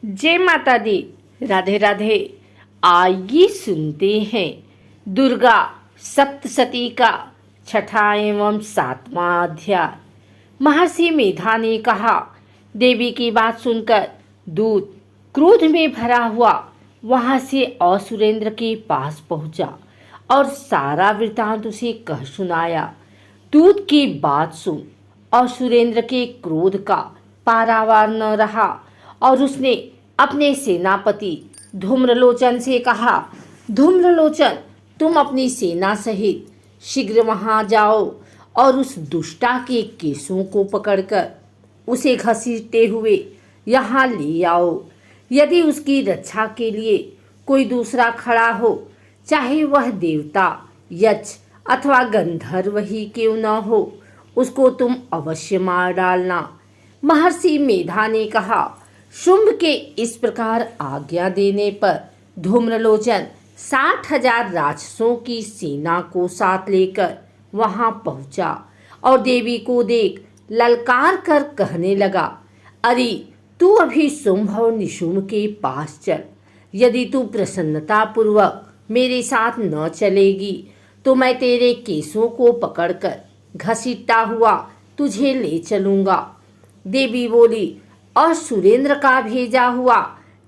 जय माता दी। राधे राधे। आइए सुनते हैं दुर्गा सप्तशती का छठा एवं सातवां अध्याय। महर्षि मेधा ने कहा, देवी की बात सुनकर दूत क्रोध में भरा हुआ वहां से असुरेंद्र के पास पहुंचा और सारा वृतांत उसे कह सुनाया। दूत की बात सुन असुरेंद्र के क्रोध का पारावार न रहा और उसने अपने सेनापति धूम्रलोचन से कहा, धूम्रलोचन, तुम अपनी सेना सहित शीघ्र वहां जाओ और उस दुष्टा के केसों को पकड़कर उसे घसीटते हुए यहाँ ले आओ। यदि उसकी रक्षा के लिए कोई दूसरा खड़ा हो, चाहे वह देवता, यक्ष अथवा गंधर्व ही क्यों न हो, उसको तुम अवश्य मार डालना। महर्षि मेधा ने कहा। शुंभ के इस प्रकार आज्ञा देने पर धूम्रलोचन 60,000 राक्षसों की सेना को साथ लेकर वहां पहुंचा और देवी को देख ललकार कर कहने लगा, अरे तू अभी शुंभ और निशुंभ के पास चल। यदि तू प्रसन्नता पूर्वक मेरे साथ न चलेगी तो मैं तेरे केसों को पकड़कर घसीटता हुआ तुझे ले चलूंगा। देवी बोली, और सुरेंद्र का भेजा हुआ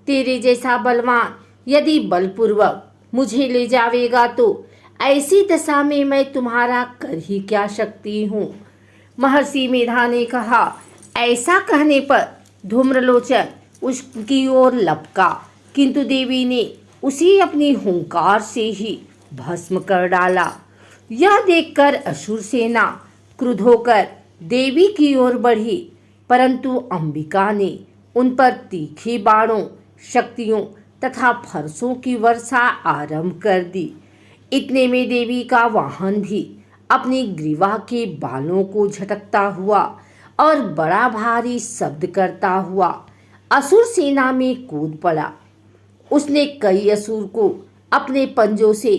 तेरे जैसा बलवान यदि बलपूर्वक मुझे ले जावेगा तो ऐसी दशा में मैं तुम्हारा कर ही क्या सकती हूँ। महर्षि मेधा ने कहा। ऐसा कहने पर धूम्रलोचन उसकी ओर लपका, किंतु देवी ने उसे अपनी हुंकार से ही भस्म कर डाला। यह देखकर असुर सेना क्रुद्ध होकर देवी की ओर बढ़ी, परंतु अंबिका ने उन पर तीखे बाणों, शक्तियों तथा फरसों की वर्षा आरंभ कर दी। इतने में देवी का वाहन भी अपनी ग्रीवा के बालों को झटकता हुआ और बड़ा भारी शब्द करता हुआ असुर सेना में कूद पड़ा। उसने कई असुर को अपने पंजों से,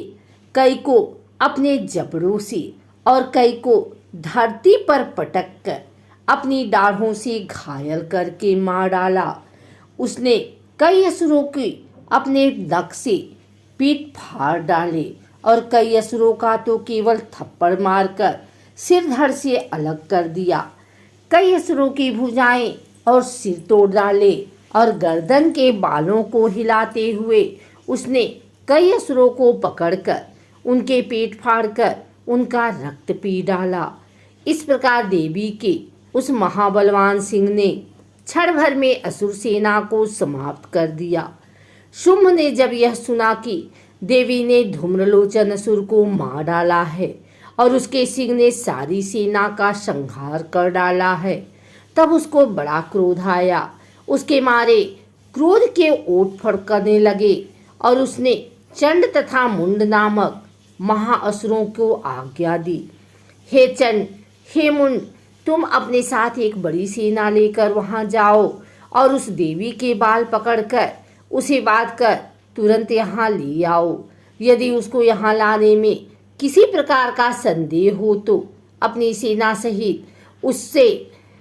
कई को अपने जबड़ों से और कई को धरती पर पटक कर अपनी डाढ़ों से घायल करके मार डाला। उसने कई असुरों के अपने नख से पीठ फाड़ डाले और कई असुरों का तो केवल थप्पड़ मारकर सिर धड़ से अलग कर दिया। कई असुरों की भुजाएं और सिर तोड़ डाले और गर्दन के बालों को हिलाते हुए उसने कई असुरों को पकड़कर उनके पेट फाड़कर उनका रक्त पी डाला। इस प्रकार देवी के उस महाबलवान सिंह ने क्षण भर में असुर सेना को समाप्त कर दिया। शुंभ ने जब यह सुना कि देवी ने धूम्रलोचन असुर को मार डाला है और उसके सिंह ने सारी सेना का संहार कर डाला है, तब उसको बड़ा क्रोध आया। उसके मारे क्रोध के ओठ फड़कने लगे और उसने चंड तथा मुंड नामक महाअसुरों को आज्ञा दी, हे चंड, हे मुंड, तुम अपने साथ एक बड़ी सेना लेकर वहां जाओ और उस देवी के बाल पकड़कर उसे बांध कर तुरंत यहाँ ले आओ। यदि उसको यहाँ लाने में किसी प्रकार का संदेह हो तो अपनी सेना सहित उससे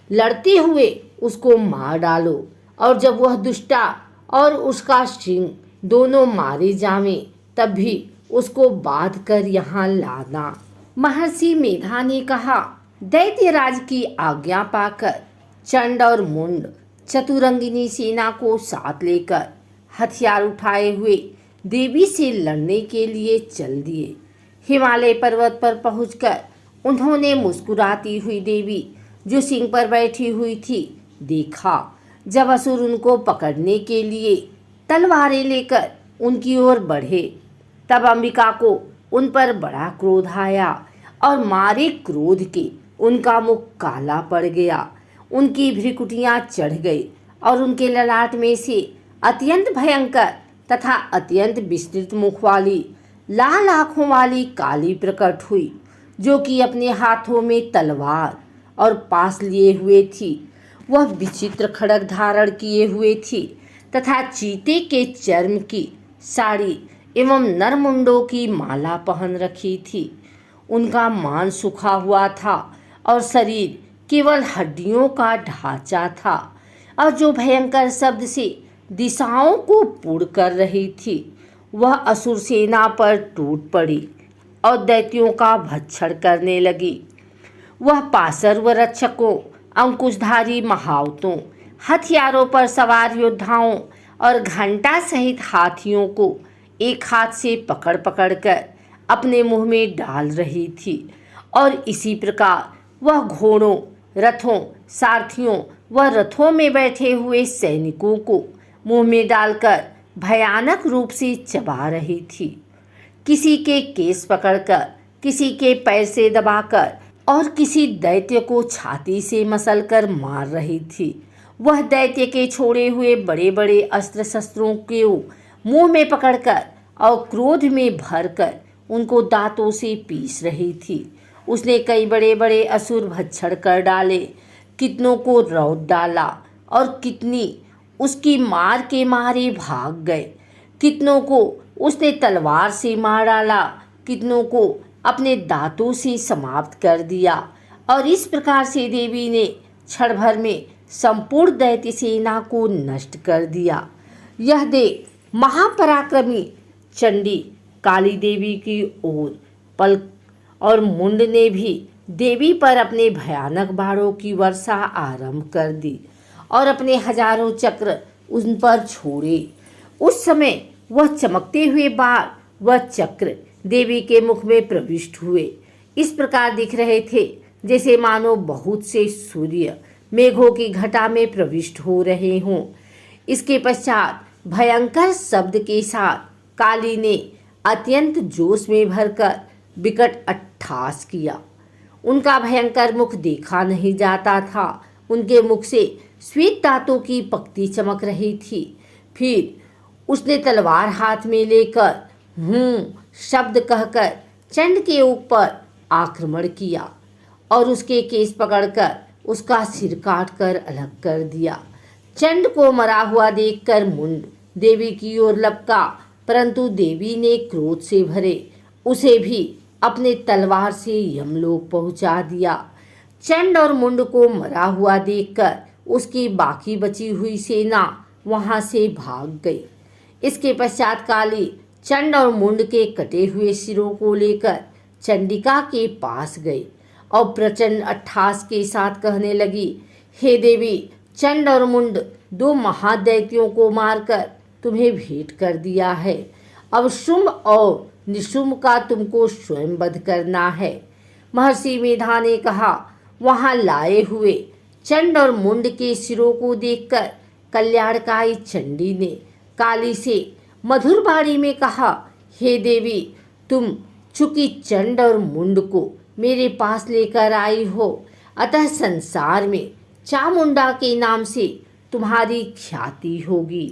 लड़ते हुए उसको मार डालो और जब वह दुष्टा और उसका सिंह दोनों मारे जावें तब भी उसको बांध कर यहाँ लाना। महर्षि मेधा ने कहा। दैत्यराज की आज्ञा पाकर चंड और मुंड चतुरंगिनी सेना को साथ लेकर हथियार उठाए हुए देवी से लड़ने के लिए चल दिए। हिमालय पर्वत पर पहुंचकर उन्होंने मुस्कुराती हुई देवी जो सिंह पर बैठी हुई थी देखा। जब असुर उनको पकड़ने के लिए तलवारें लेकर उनकी ओर बढ़े तब अंबिका को उन पर बड़ा क्रोध आया और मारे क्रोध के उनका मुख काला पड़ गया, उनकी भ्रिकुटियां चढ़ गई और उनके ललाट में से अत्यंत भयंकर तथा अत्यंत विस्तृत मुख वाली लाल आंखों वाली काली प्रकट हुई, जो कि अपने हाथों में तलवार और पास लिए हुए थी। वह विचित्र खड्ग धारण किए हुए थी तथा चीते के चर्म की साड़ी एवं नरमुंडों की माला पहन रखी थी। उनका मान सूखा हुआ था और शरीर केवल हड्डियों का ढांचा था और जो भयंकर शब्द से दिशाओं को पूर्ण कर रही थी। वह असुर सेना पर टूट पड़ी और दैत्यों का भक्षण करने लगी। वह पासर व रक्षकों, अंकुशधारी महावतों, हथियारों पर सवार योद्धाओं और घंटा सहित हाथियों को एक हाथ से पकड़ पकड़ कर अपने मुंह में डाल रही थी। और इसी प्रकार वह घोड़ों, रथों, सारथियों व रथों में बैठे हुए सैनिकों को मुंह में डालकर भयानक रूप से चबा रही थी। किसी के केस पकड़कर, किसी के पैर से दबाकर और किसी दैत्य को छाती से मसलकर मार रही थी। वह दैत्य के छोड़े हुए बड़े बड़े अस्त्र शस्त्रों के मुंह में पकड़कर और क्रोध में भरकर उनको दांतों से पीस रही थी। उसने कई बड़े बड़े असुर भक्षण कर डाले, कितनों को रौंद डाला और कितनी उसकी मार के मारे भाग गए। कितनों को उसने तलवार से मार डाला, कितनों को अपने दांतों से समाप्त कर दिया। और इस प्रकार से देवी ने क्षण भर में संपूर्ण दैत्य सेना को नष्ट कर दिया। यह देख महापराक्रमी चंडी काली देवी की ओर पलक और मुंड ने भी देवी पर अपने भयानक बाणों की वर्षा आरंभ कर दी और अपने हजारों चक्र उन पर छोड़े। उस समय वह चमकते हुए बाण व चक्र देवी के मुख में प्रविष्ट हुए। इस प्रकार दिख रहे थे जैसे मानो बहुत से सूर्य मेघों की घटा में प्रविष्ट हो रहे हों। इसके पश्चात भयंकर शब्द के साथ काली ने अत्यंत जोश में भरकर विकट अट्टहास किया। उनका भयंकर मुख देखा नहीं जाता था। उनके मुख से श्वेत दांतों की पक्ति चमक रही थी। फिर उसने तलवार हाथ में लेकर शब्द कहकर चंड के ऊपर आक्रमण किया और उसके केस पकड़कर उसका सिर काट कर अलग कर दिया। चंड को मरा हुआ देखकर मुंड देवी की ओर लपका, परंतु देवी ने क्रोध से भरे उसे भी अपने तलवार से यमलोक पहुंचा दिया। चंड और मुंड को मरा हुआ देखकर उसकी बाकी बची हुई सेना वहां से भाग गई। इसके पश्चात काली चंड और मुंड के कटे हुए सिरों को लेकर चंडिका के पास गई और प्रचंड अट्टहास के साथ कहने लगी, हे देवी, चंड और मुंड दो महादैत्यों को मारकर तुम्हें भेंट कर दिया है। अब शुंभ और निशुंभ का तुमको स्वयं वध करना है। महर्षि मेधा ने कहा, वहां लाए हुए चंड और मुंड के सिरों को देखकर कल्याणकाई चंडी ने काली से मधुर वाणी में कहा, हे देवी, तुम चूंकि चंड और मुंड को मेरे पास लेकर आई हो, अतः संसार में चामुंडा के नाम से तुम्हारी ख्याति होगी।